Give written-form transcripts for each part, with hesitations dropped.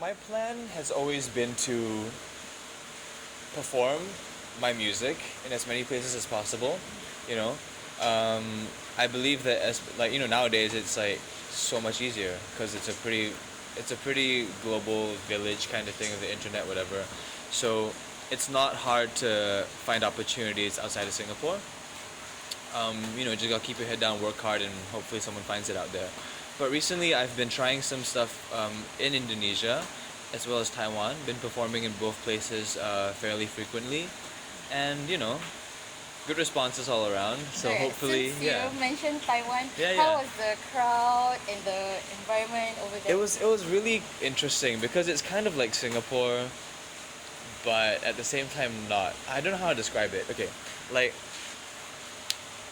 My plan has always been to perform my music in as many places as possible. You know, um, I believe that as like nowadays it's like so much easier because it's a pretty global village kind of thing of the internet, whatever. So it's not hard to find opportunities outside of Singapore. Just gotta keep your head down, work hard, and hopefully someone finds it out there. But recently, I've been trying some stuff in Indonesia, as well as Taiwan. Been performing in both places fairly frequently, and good responses all around. So Alright, hopefully, since yeah, you mentioned Taiwan, yeah, how yeah. was the crowd and the environment over there? It was really interesting because it's kind of like Singapore, but at the same time not. I don't know how to describe it. Okay, like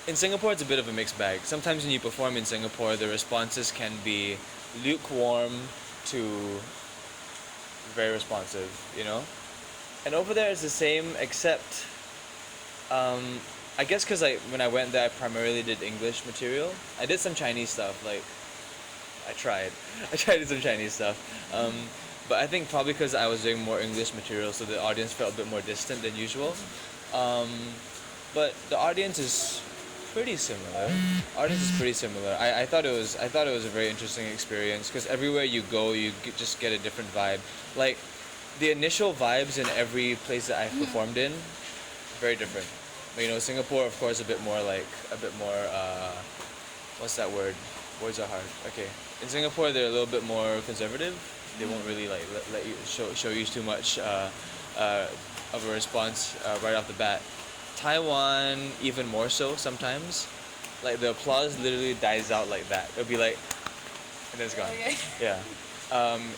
in Singapore, it's a bit of a mixed bag. Sometimes when you perform in Singapore, the responses can be lukewarm to very responsive, And over there, it's the same, except I guess because when I went there, I primarily did English material. I did some Chinese stuff, like I tried. I tried to do some Chinese stuff. But I think probably because I was doing more English material, so the audience felt a bit more distant than usual. Um, but the audience is pretty similar. Audience is pretty similar. I thought it was a very interesting experience because everywhere you go, just get a different vibe. Like the initial vibes in every place that I've performed in, very different. Singapore, of course, a bit more. What's that word? Words are hard. Okay. In Singapore, they're a little bit more conservative. They won't really like let you show you too much of a response right off the bat. Taiwan, even more so sometimes. Like the applause literally dies out like that. It'll be like, and then it's gone. Okay. Yeah.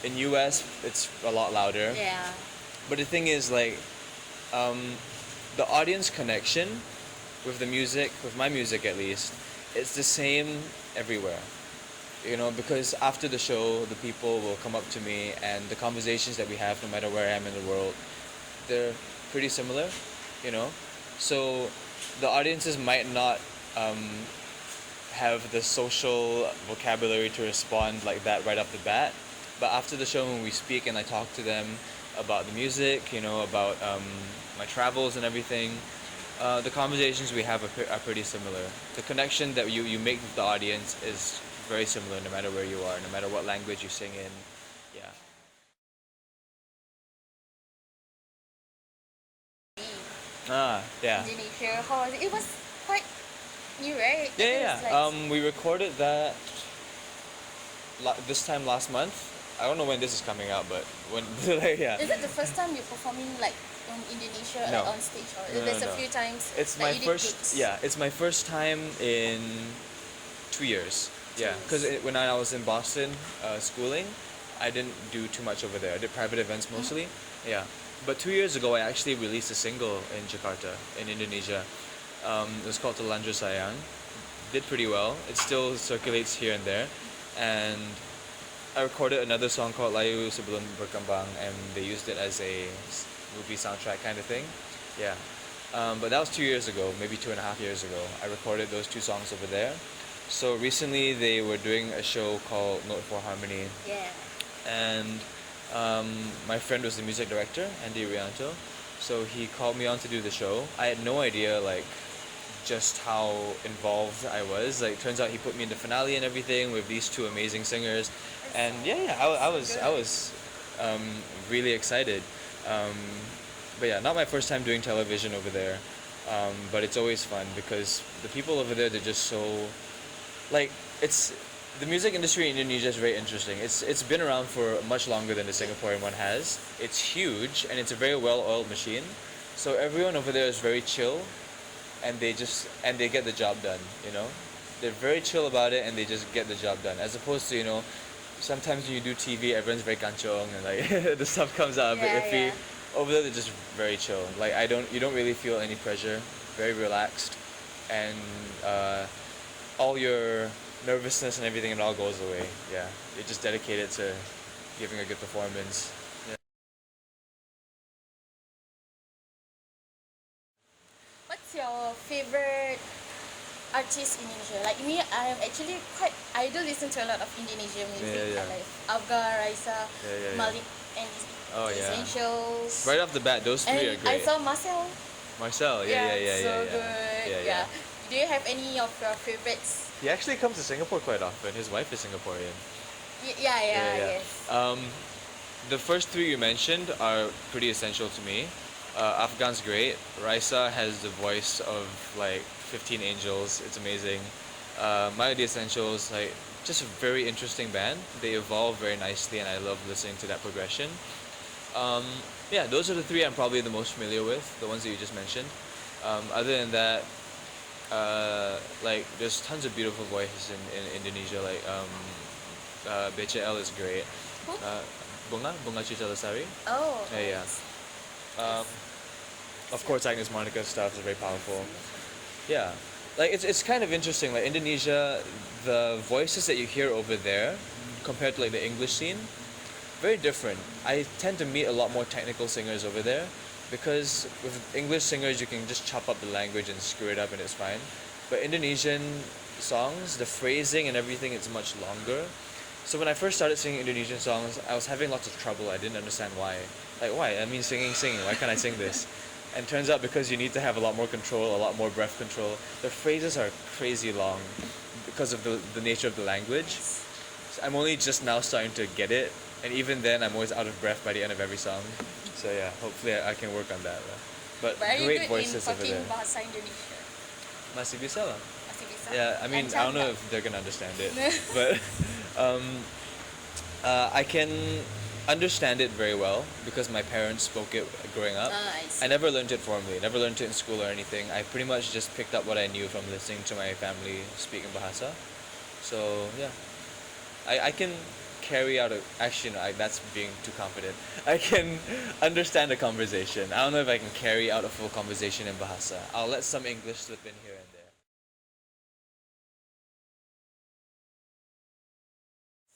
In US, it's a lot louder. Yeah. But the thing is, like, um, the audience connection with the music, with my music at least, it's the same everywhere. Because after the show, the people will come up to me, and the conversations that we have, no matter where I am in the world, they're pretty similar. You know, so the audiences might not have the social vocabulary to respond like that right off the bat, but after the show, when we speak and I talk to them about the music, about my travels and everything, the conversations we have are pretty similar. The connection that you make with the audience is very similar no matter where you are, no matter what language you sing in. Yeah. Yeah. Indonesia, how was it? It was quite new, right? Yeah, It yeah. was like, We recorded that this time last month. I don't know when this is coming out, but when yeah. is it the first time you're performing like in Indonesia, No. like on stage, or No, there's no, a no. few times It's that my you did first. gigs? Yeah, it's my first time in 2 years. Yeah, because when I was in Boston schooling, I didn't do too much over there. I did private events mostly. Yeah, but 2 years ago, I actually released a single in Jakarta, in Indonesia. It was called Telanjur Sayang. Did pretty well. It still circulates here and there, and I recorded another song called Layu Sebelum Berkembang, and they used it as a movie soundtrack kind of thing. Yeah. But that was 2 years ago, maybe 2.5 years ago. I recorded those two songs over there. So recently they were doing a show called Note for Harmony, Yeah. and my friend was the music director, Andy Rianto. So he called me on to do the show. I had no idea just how involved I was. Like, turns out he put me in the finale and everything with these two amazing singers, and yeah, I was really excited. Um, but yeah, not my first time doing television over there, but it's always fun because the people over there, they're just so like it's the music industry in Indonesia is very interesting. It's been around for much longer than the Singaporean one has. It's huge and it's a very well-oiled machine. So everyone over there is very chill, and they get the job done. They're very chill about it and they just get the job done. As opposed to sometimes when you do TV, everyone's very kanchong and like the stuff comes out a bit Yeah, iffy. yeah. Over there, they're just very chill. Like you don't really feel any pressure. Very relaxed, and all your nervousness and everything, it all goes away. Yeah, you're just dedicated to giving a good performance. Yeah. What's your favorite artists in Indonesia. Like me, I am actually I do listen to a lot of Indonesian music. Yeah. I like Afga, Raisa, Yeah. Malik, and Oh yeah. Essentials. Right off the bat, those three are And I great. saw Marcel. Marcel, So good. Yeah. Do you have any of your favorites? He actually comes to Singapore quite often. His wife is Singaporean. Yes. The first three you mentioned are pretty essential to me. Afghan's great. Raisa has the voice of like 15 angels. It's amazing. My The Essentials, like just a very interesting band. They evolve very nicely, and I love listening to that progression. Um, yeah, those are the three I'm probably the most familiar with. The ones that you just mentioned. Other than that, like there's tons of beautiful voices in Indonesia. Like BCL is great. Who? Bunga Citra Lestari. Oh. Yeah. Um, of course, Agnes Monica stuff is very powerful. Yeah, like it's kind of interesting. Like Indonesia, the voices that you hear over there, compared to like the English scene, very different. I tend to meet a lot more technical singers over there, because with English singers you can just chop up the language and screw it up and it's fine. But Indonesian songs, the phrasing and everything, it's much longer. So when I first started singing Indonesian songs, I was having lots of trouble. I didn't understand why. Like, why? I mean, singing. Why can't I sing this? And turns out because you need to have a lot more control, a lot more breath control. The phrases are crazy long because of the nature of the language. So I'm only just now starting to get it. And even then, I'm always out of breath by the end of every song. So yeah, hopefully I can work on that. But are you great good voices in over talking there. bahasa Indonesia? Masih bisa lah. Masih bisa? Yeah, I mean, I don't know Lancar if they're gonna understand it, but um, I can understand it very well because my parents spoke it growing up. I see. I never learned it formally, never learned it in school or anything. I pretty much just picked up what I knew from listening to my family speaking Bahasa. So yeah, I can carry out actually no, that's being too confident. I can understand a conversation. I don't know if I can carry out a full conversation in Bahasa. I'll let some English slip in here and there.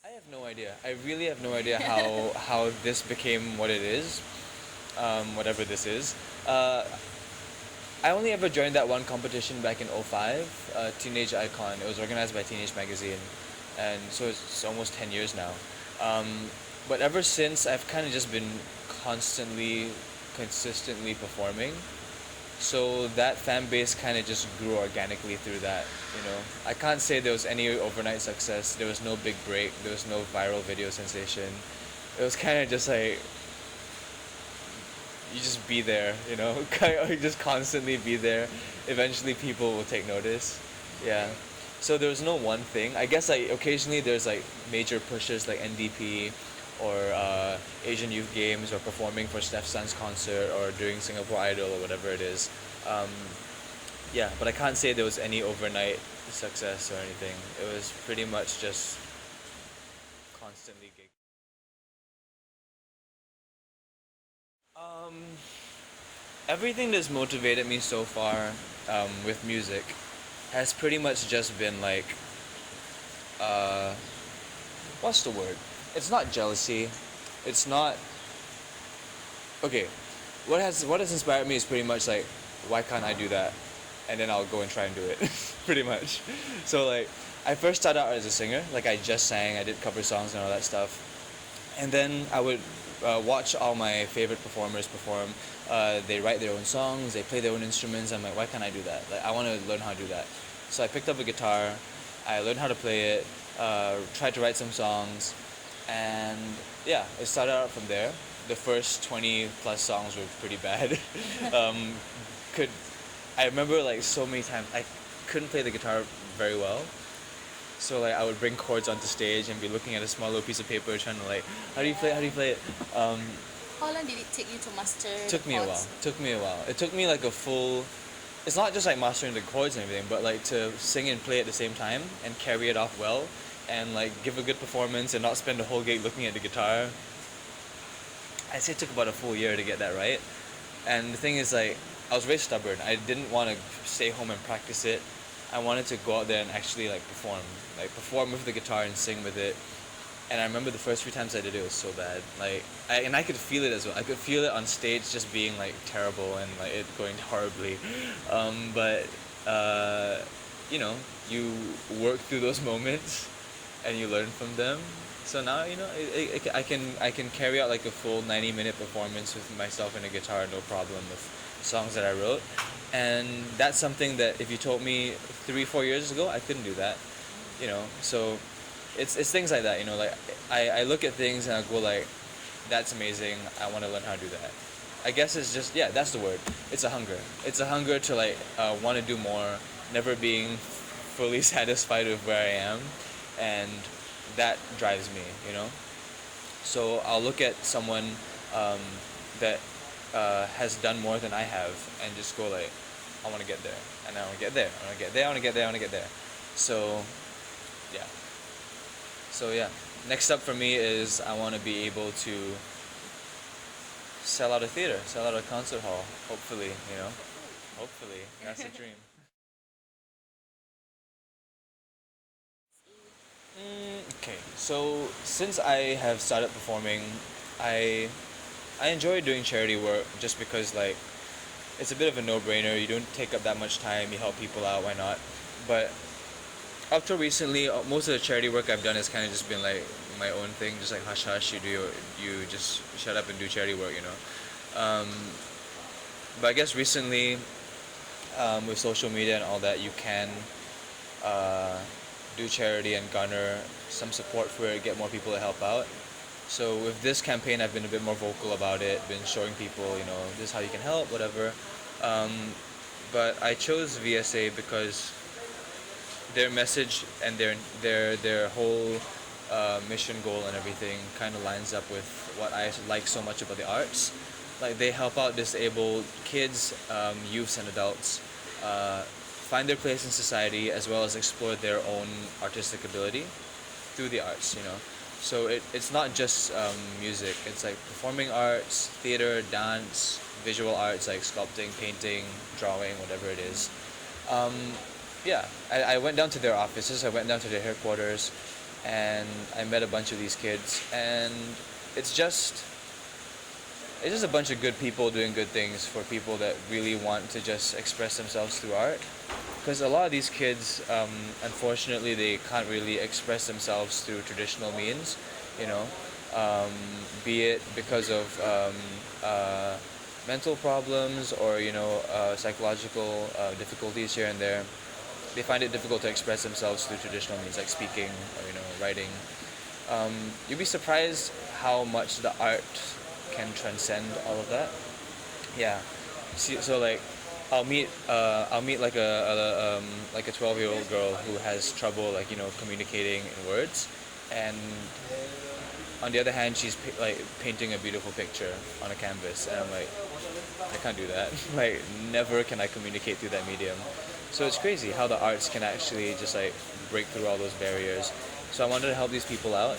I have no idea. I really have no idea how this became what it is, whatever this is. I only ever joined that one competition back in '05, Teenage Icon. It was organized by Teenage Magazine, and so it's almost 10 years now. But ever since, I've kind of just been consistently performing. So that fan base kind of just grew organically through that, you know. I can't say there was any overnight success. There was no big break. There was no viral video sensation. It was kind of just like you just be there, you know. You just constantly be there. Eventually, people will take notice. Yeah. So there was no one thing. I guess like occasionally there's like major pushes like NDP or Asian Youth Games or performing for Steph Sun's concert or doing Singapore Idol or whatever it is. Yeah, but I can't say there was any overnight success or anything. It was pretty much just constantly gig. Everything that's motivated me so far with music has pretty much just been like, what's the word? It's not jealousy. It's not. Okay, what has inspired me is pretty much like, why can't I do that? And then I'll go and try and do it, pretty much. So like, I first started out as a singer. Like I just sang, I did cover songs and all that stuff. And then I would watch all my favorite performers perform. They write their own songs, they play their own instruments. I'm like, why can't I do that? Like I want to learn how to do that. So I picked up a guitar, I learned how to play it, tried to write some songs, and yeah, it started out from there. The first 20 plus songs were pretty bad. I remember like so many times I couldn't play the guitar very well. So like I would bring chords onto stage and be looking at a small little piece of paper trying to like, how do you play it? How long did it take you to master Took me a while. It took me like a full, it's not just like mastering the chords and everything, but like to sing and play at the same time and carry it off well and like give a good performance and not spend the whole gig looking at the guitar. I'd say it took about a full year to get that right. And the thing is like, I was very stubborn. I didn't want to stay home and practice it. I wanted to go out there and actually like perform with the guitar and sing with it. And I remember the first few times I did it, was so bad. Like, I could feel it as well. I could feel it on stage just being like terrible and like it going horribly. But you know, you work through those moments and you learn from them. So now I can carry out like a full 90-minute performance with myself and a guitar, no problem, with songs that I wrote, and that's something that if you told me 3-4 years ago, I couldn't do that. So it's things like that. Like I look at things and I go like, that's amazing. I want to learn how to do that. I guess it's just, yeah, that's the word. It's a hunger. It's a hunger to like want to do more, never being fully satisfied with where I am, and that drives me. So I'll look at someone um, that has done more than I have, and just go like, I want to get there, and I want to get there, I want to get there, I want to get there, I want to get there. So yeah. So yeah. Next up for me is I want to be able to sell out a theater, sell out a concert hall. Hopefully, hopefully that's a dream. Okay, so since I have started performing, I I enjoy doing charity work just because like it's a bit of a no-brainer. You don't take up that much time. You help people out. Why not? But up till recently, most of the charity work I've done has kind of just been like my own thing, just like hush hush. You just shut up and do charity work. But I guess recently, with social media and all that, you can uh, do charity and garner some support for it, get more people to help out. So with this campaign, I've been a bit more vocal about it, been showing people, this is how you can help, whatever. Um, but I chose VSA because their message and their whole mission goal and everything kind of lines up with what I like so much about the arts. Like they help out disabled kids, youths, and adults find their place in society as well as explore their own artistic ability through the arts. So it's not just music. It's like performing arts, theater, dance, visual arts like sculpting, painting, drawing, whatever it is. Um, yeah, I went down to their offices. I went down to their headquarters, and I met a bunch of these kids. And it's just it's just a bunch of good people doing good things for people that really want to just express themselves through art. Because a lot of these kids, unfortunately, they can't really express themselves through traditional means, you know, be it because of mental problems or psychological difficulties here and there. They find it difficult to express themselves through traditional means like speaking or writing. You'd be surprised how much the art can transcend all of that. Yeah. See, so like I'll meet like a 12-year-old girl who has trouble communicating in words, and on the other hand she's like painting a beautiful picture on a canvas, and I'm like, I can't do that. Like never can I communicate through that medium. So it's crazy how the arts can actually just like break through all those barriers. So I wanted to help these people out,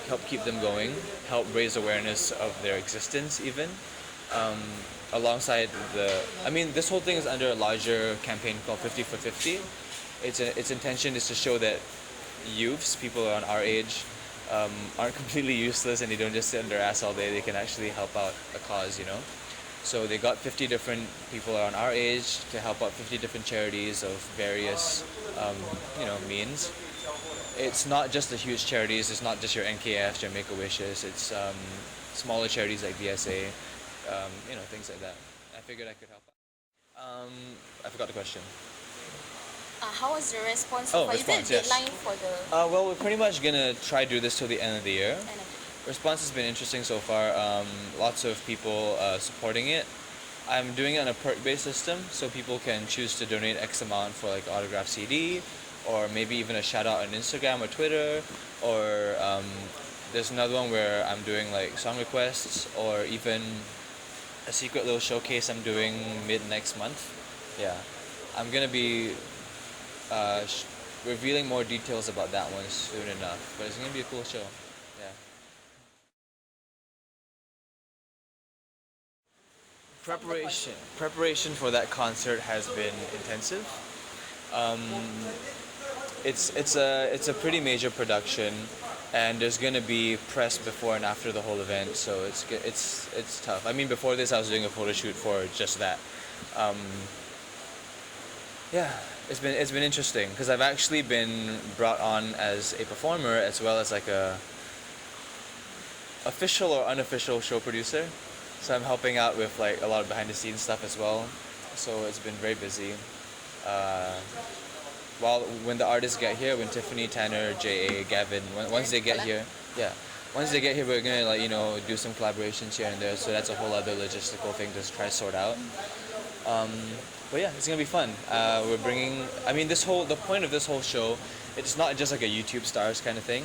help keep them going, help raise awareness of their existence even. Um, Alongside this whole thing is under a larger campaign called 50 for 50. Its intention is to show that youths, people around our age, aren't completely useless and they don't just sit on their ass all day. They can actually help out a cause. So they got 50 different people around our age to help out 50 different charities of various, means. It's not just the huge charities. It's not just your NKFs, your Make-A-Wishes. It's smaller charities like VSA, things like that. I figured I could help out. I forgot the question. How was the response Oh, so far? response, Is there a yes. deadline for the Well, we're pretty much gonna try to do this till the end of the year. end of it? Response has been interesting so far. Lots of people supporting it. I'm doing it on a perk-based system, so people can choose to donate X amount for like autograph CD, or maybe even a shout out on Instagram or Twitter, or there's another one where I'm doing like song requests, or even a secret little showcase I'm doing mid next month. Yeah, I'm gonna be revealing more details about that one soon enough, but it's gonna be a cool show. Yeah. Preparation for that concert has been intensive. Um, it's a pretty major production, and there's gonna be press before and after the whole event, so it's tough. I mean, before this, I was doing a photo shoot for just that. Um, yeah, it's been interesting because I've actually been brought on as a performer as well as like a official or unofficial show producer. So I'm helping out with like a lot of behind the scenes stuff as well. So it's been very busy. Uh, while when the artists get here, when Tiffany, Tanner, J.A., Gavin, once they get here, yeah, once they get here, we're gonna like do some collaborations here and there. So that's a whole other logistical thing to try to sort out. Um, but yeah, it's gonna be fun. We're bringing. I mean, the point of this whole show, it's not just like a YouTube stars kind of thing.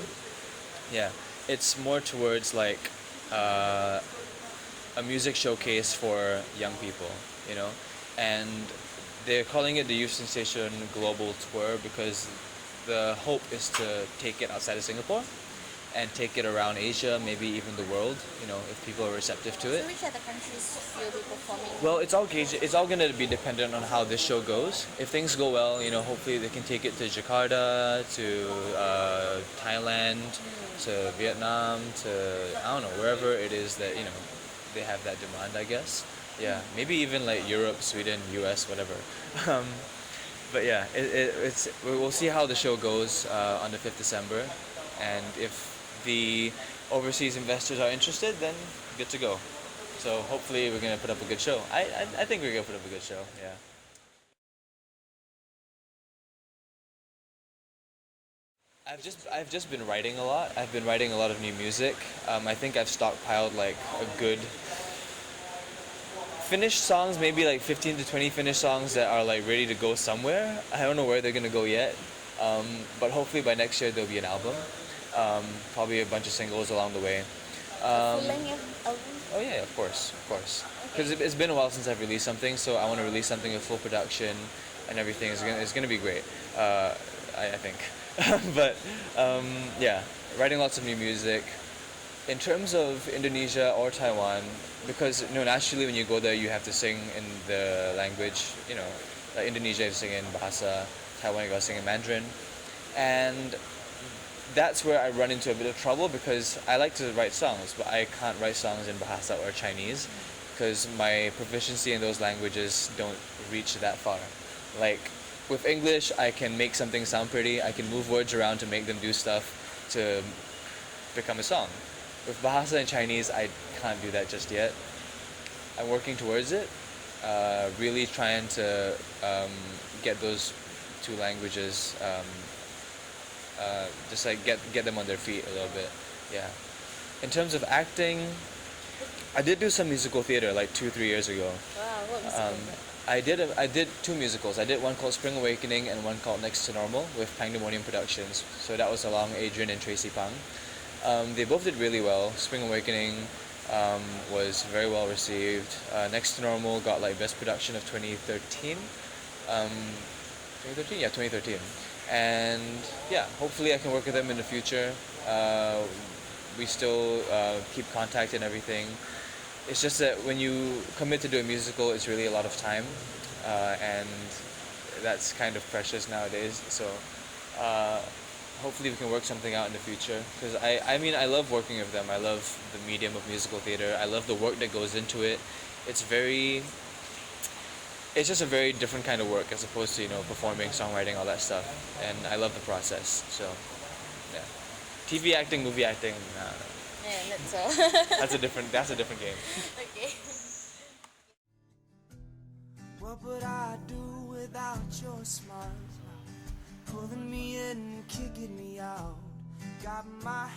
Yeah, it's more towards like uh, a music showcase for young people, you know, and they're calling it the Youth Sensation Global Tour because the hope is to take it outside of Singapore and take it around Asia, maybe even the world, if people are receptive to it. So which other countries you'll be performing? Well, it's all gonna be dependent on how this show goes. If things go well, hopefully they can take it to Jakarta, to Thailand, to Vietnam, to I don't know wherever it is that they have that demand. I guess. Yeah, maybe even like Europe, Sweden, U.S., whatever. Um, but yeah, we'll see how the show goes on the 5th December, and if the overseas investors are interested, then good to go. So hopefully we're gonna put up a good show. I think we're gonna put up a good show. Yeah. I've just been writing a lot. I've been writing a lot of new music. I think I've stockpiled like a good finished songs, maybe like 15 to 20 finished songs that are like ready to go somewhere. I don't know where they're gonna go yet, but hopefully by next year there'll be an album. Probably a bunch of singles along the way. Full-length album? Oh yeah, of course, of course. Because it's been a while since I've released something, so I want to release something with full production and everything. It's gonna be great. I think. But yeah, writing lots of new music. In terms of Indonesia or Taiwan, because naturally when you go there you have to sing in the language. Like Indonesia you sing in Bahasa, Taiwan you gotta sing in Mandarin, and that's where I run into a bit of trouble because I like to write songs, but I can't write songs in Bahasa or Chinese because my proficiency in those languages don't reach that far. Like with English, I can make something sound pretty. I can move words around to make them do stuff to become a song. With Bahasa and Chinese, I can't do that just yet. I'm working towards it. Really trying to get those two languages. Just like get them on their feet a little bit. Yeah. In terms of acting, I did do some musical theater like 2-3 years ago. Wow, what musical Um, is that? I did two musicals. I did one called Spring Awakening and one called Next to Normal with Pandemonium Productions. So that was along Adrian and Tracy Pang. They both did really well. Spring Awakening was very well received. Next to Normal got like Best Production of 2013. 2013? Yeah, 2013. And yeah, hopefully I can work with them in the future. We still keep contact and everything. It's just that when you commit to do a musical, it's really a lot of time, and that's kind of precious nowadays. So hopefully we can work something out in the future. Because I mean, I love working with them. I love the medium of musical theater. I love the work that goes into it. It's just a very different kind of work as opposed to performing, songwriting, all that stuff. And I love the process. So yeah, TV acting, movie acting, nah. Yeah, that's all. That's a different game. Okay. What would I do without your smile? Pulling me in, kicking me out. Got my